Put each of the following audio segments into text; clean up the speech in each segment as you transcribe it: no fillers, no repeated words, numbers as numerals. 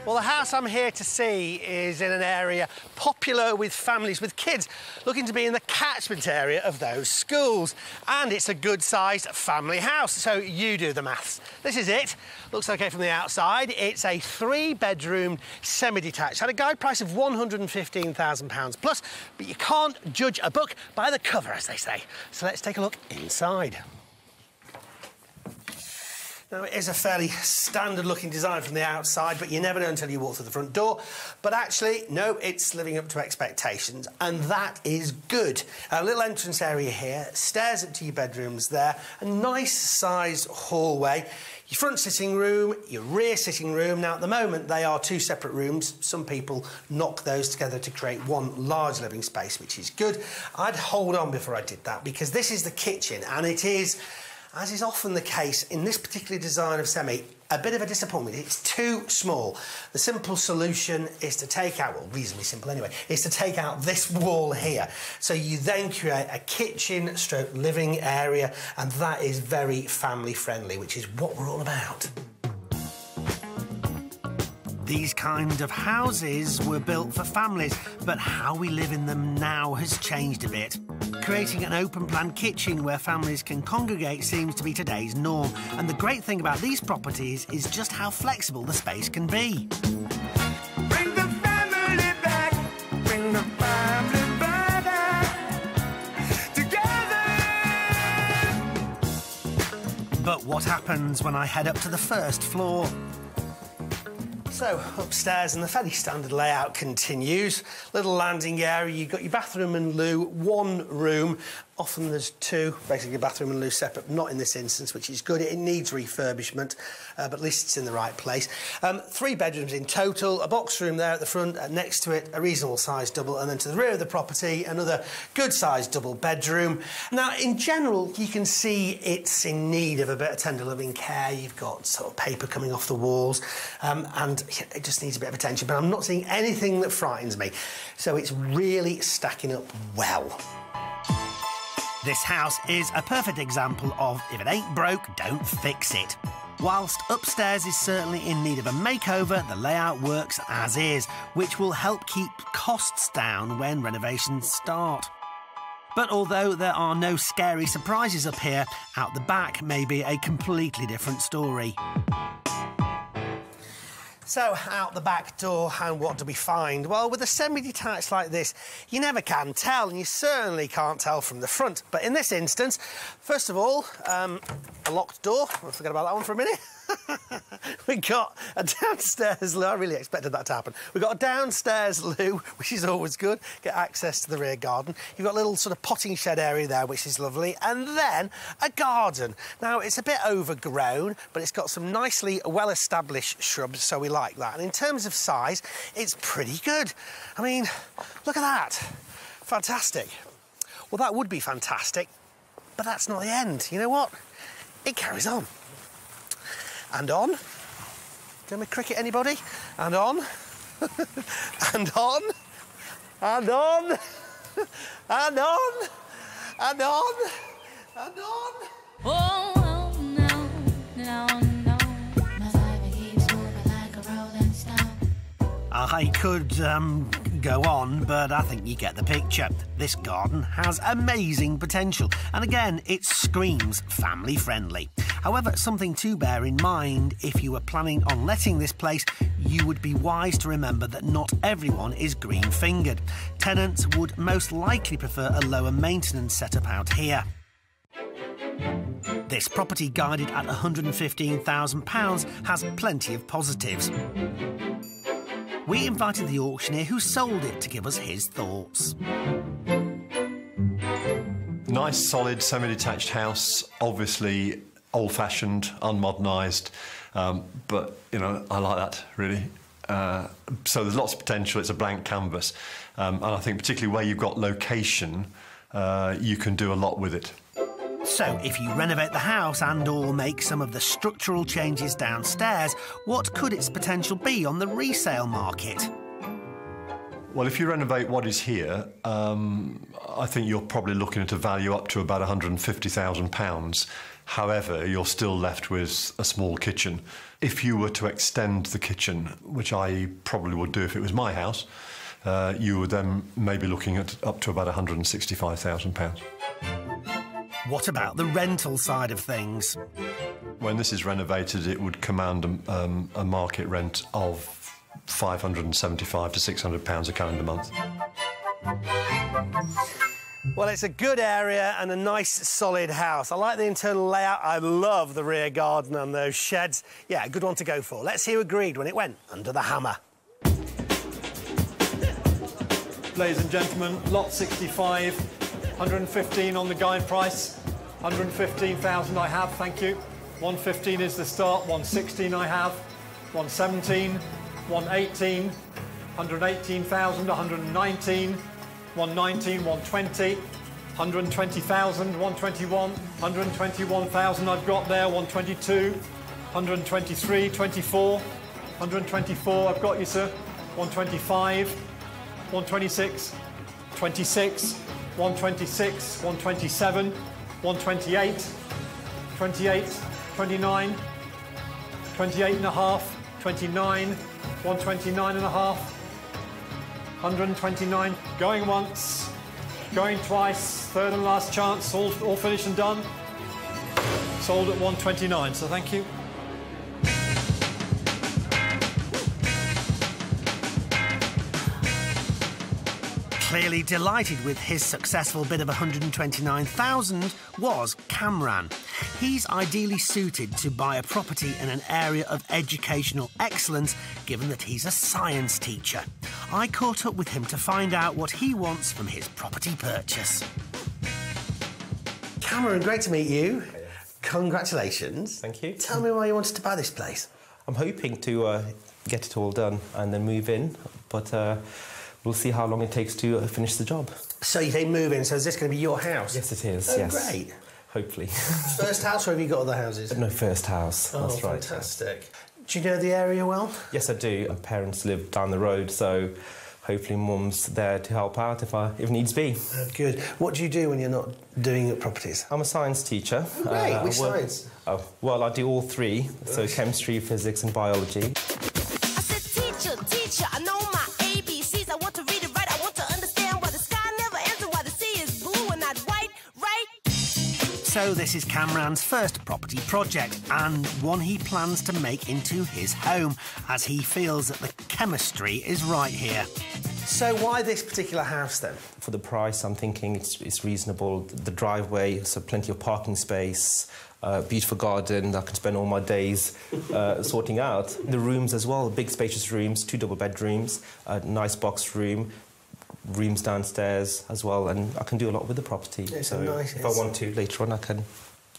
Well, the house I'm here to see is in an area popular with families with kids looking to be in the catchment area of those schools. And it's a good-sized family house, so you do the maths. This is it. Looks OK from the outside. It's a 3-bedroom, semi-detached. Had a guide price of £115,000 plus, but you can't judge a book by the cover, as they say. So let's take a look inside. Now, it is a fairly standard-looking design from the outside, but you never know until you walk through the front door. But actually, no, it's living up to expectations, and that is good. A little entrance area here, stairs up to your bedrooms there, a nice-sized hallway, your front sitting room, your rear sitting room. Now, at the moment, they are 2 separate rooms. Some people knock those together to create one large living space, which is good. I'd hold on before I did that, because this is the kitchen, and it is, as is often the case in this particular design of semi, a bit of a disappointment. It's too small. The simple solution is to take out, well, reasonably simple anyway, is to take out this wall here. So you then create a kitchen stroke living area, and that is very family friendly, which is what we're all about. These kind of houses were built for families, but how we live in them now has changed a bit. Creating an open-plan kitchen where families can congregate seems to be today's norm, and the great thing about these properties is just how flexible the space can be. Bring the family back, bring the family back together. But what happens when I head up to the first floor? So, upstairs, and the fairly standard layout continues. Little landing area, you've got your bathroom and loo, 1 room. Often there's 2, basically bathroom and loo separate, not in this instance, which is good. It needs refurbishment, but at least it's in the right place. 3 bedrooms in total, a box room there at the front, next to it a reasonable-sized double, and then to the rear of the property, another good-sized double bedroom. Now, in general, you can see it's in need of a bit of tender loving care. You've got sort of paper coming off the walls, and it just needs a bit of attention, but I'm not seeing anything that frightens me. So it's really stacking up well. This house is a perfect example of if it ain't broke, don't fix it. Whilst upstairs is certainly in need of a makeover, the layout works as is, which will help keep costs down when renovations start. But although there are no scary surprises up here, out the back may be a completely different story. So, out the back door, and what do we find? Well, with a semi-detached like this, you never can tell, and you certainly can't tell from the front. But in this instance, first of all, a locked door. I'll forget about that one for a minute. We got a downstairs loo. I really expected that to happen. We've got a downstairs loo, which is always good. Get access to the rear garden. You've got a little sort of potting shed area there, which is lovely. And then a garden. Now, it's a bit overgrown, but it's got some nicely well-established shrubs, so we like that. And in terms of size, it's pretty good. I mean, look at that. Fantastic. Well, that would be fantastic, but that's not the end. You know what? It carries on. And on. Doing my cricket, anybody? And on. And on. And on. And on. And on. And on. Oh, no, no, no. My life keeps moving like a rolling stone. I could, go on, but I think you get the picture. This garden has amazing potential, and again, it screams family-friendly. However, something to bear in mind, if you were planning on letting this place, you would be wise to remember that not everyone is green-fingered. Tenants would most likely prefer a lower maintenance setup out here. This property, guided at £115,000, has plenty of positives. We invited the auctioneer who sold it to give us his thoughts. Nice, solid, semi-detached house, obviously old-fashioned, unmodernised, but, you know, I like that, really. So there's lots of potential. It's a blank canvas. And I think particularly where you've got location, you can do a lot with it. So, if you renovate the house and/or make some of the structural changes downstairs, what could its potential be on the resale market? Well, if you renovate what is here, I think you're probably looking at a value up to about £150,000. However, you're still left with a small kitchen. If you were to extend the kitchen, which I probably would do if it was my house, you would then maybe looking at up to about £165,000. What about the rental side of things? When this is renovated, it would command a market rent of £575 to £600 a calendar month. Well, it's a good area and a nice, solid house. I like the internal layout. I love the rear garden and those sheds. Yeah, a good one to go for. Let's see who agreed when it went under the hammer. Ladies and gentlemen, lot 65, 115 on the guide price, 115,000 I have, thank you. 115 is the start, 116 I have, 117, 118, 118,000, 119, 119, 120, 120,000, 121, 121,000 I've got there, 122, 123, 24, 124 I've got you, sir, 125, 126, 26, 126, 127, 128, 28, 29, 28 and a half, 29, 129 and a half, 129, going once, going twice, third and last chance, all finished and done. Sold at 129, so thank you. Clearly delighted with his successful bid of 129,000 was Kamran. He's ideally suited to buy a property in an area of educational excellence, given that he's a science teacher. I caught up with him to find out what he wants from his property purchase. Kamran, great to meet you. Congratulations. Thank you. Tell me why you wanted to buy this place. I'm hoping to get it all done and then move in, but we'll see how long it takes to finish the job. So you say move in, so is this going to be your house? Yes, it is, Oh, yes. great. Hopefully. First house, or have you got other houses? No, first house, Oh, that's right. fantastic. Do you know the area well? Yes, I do. My parents live down the road, so hopefully Mum's there to help out if needs be. Oh, good. What do you do when you're not doing properties? I'm a science teacher. Oh, great. Which science? Oh, well, I do all three, so chemistry, physics and biology. I said, teacher, I know my ABCs. I want to read it right. I want to understand why the sky never ends and why the sea is blue and not white, right? So this is Kamran's first property project, and one he plans to make into his home, as he feels that the chemistry is right here. So why this particular house, then? For the price, I'm thinking it's reasonable. The driveway, so plenty of parking space, beautiful garden that I can spend all my days sorting out. The rooms as well, big spacious rooms, 2 double bedrooms, a nice box room, rooms downstairs as well, and I can do a lot with the property. It's nice, if I want to later on, I can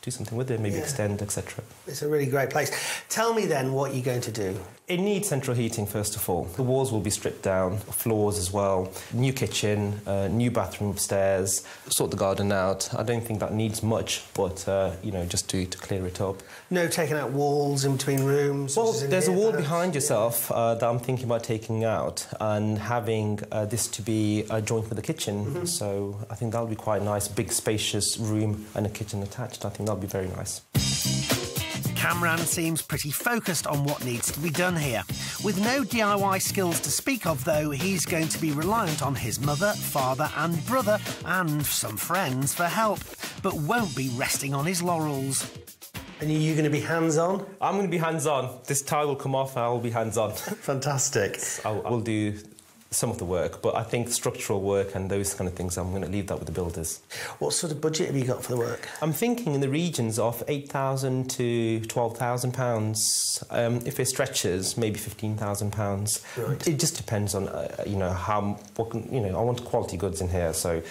do something with it, maybe extend, etc. It's a really great place. Tell me then what you're going to do. It needs central heating first of all. The walls will be stripped down, floors as well, new kitchen, new bathroom upstairs, sort the garden out. I don't think that needs much, but you know, just to clear it up. No taking out walls in between rooms? Well, there's a wall perhaps? behind yourself that I'm thinking about taking out and having this to be a joint with the kitchen. So I think that'll be quite nice, big spacious room and a kitchen attached. I think that'll be very nice. Kamran seems pretty focused on what needs to be done here. With no DIY skills to speak of, though, he's going to be reliant on his mother, father and brother and some friends for help, but won't be resting on his laurels. And are you going to be hands-on? I'm going to be hands-on. This tile will come off and I will be hands-on. Fantastic. I will do some of the work, but I think structural work and those kind of things, I'm going to leave that with the builders. What sort of budget have you got for the work? I'm thinking in the regions of £8,000 to £12,000. If it stretches, maybe £15,000. Right. It just depends on, you know, I want quality goods in here, so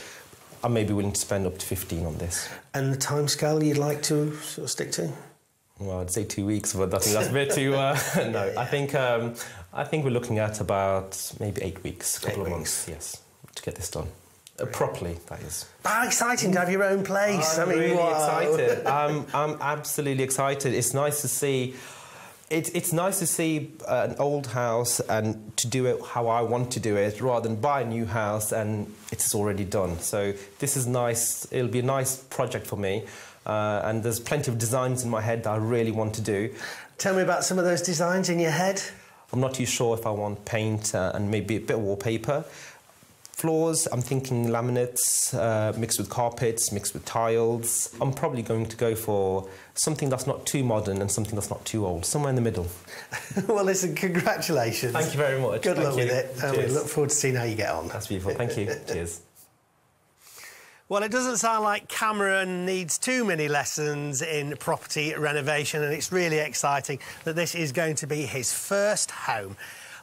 I may be willing to spend up to 15 on this. And the timescale you'd like to sort of stick to? Well, I'd say 2 weeks, but I think that's a bit too... no, I think we're looking at about maybe 8 weeks, a couple of months, yes, to get this done. Properly, that is. How exciting to have your own place. I'm I mean, really wow. excited. I'm absolutely excited. It's nice to see It's nice to see an old house and to do it how I want to do it, rather than buy a new house and it's already done. So this is nice. It'll be a nice project for me, and there's plenty of designs in my head that I really want to do. Tell me about some of those designs in your head. I'm not too sure if I want paint and maybe a bit of wallpaper. Floors, I'm thinking laminates, mixed with carpets, mixed with tiles. I'm probably going to go for something that's not too modern and something that's not too old, somewhere in the middle. Well, listen, congratulations. Thank you very much. Good luck Thank with you. it. And we Cheers. look forward to seeing how you get on. That's beautiful. Thank you. Cheers. Well, it doesn't sound like Cameron needs too many lessons in property renovation, and it's really exciting that this is going to be his first home.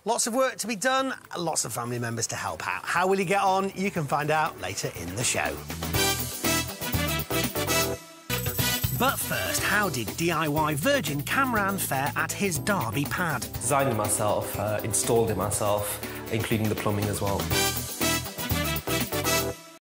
Lots of work to be done, lots of family members to help out. How will he get on? You can find out later in the show. But first, how did DIY Virgin Cameron fare at his Derby pad? Designed it myself, installed it myself, including the plumbing as well.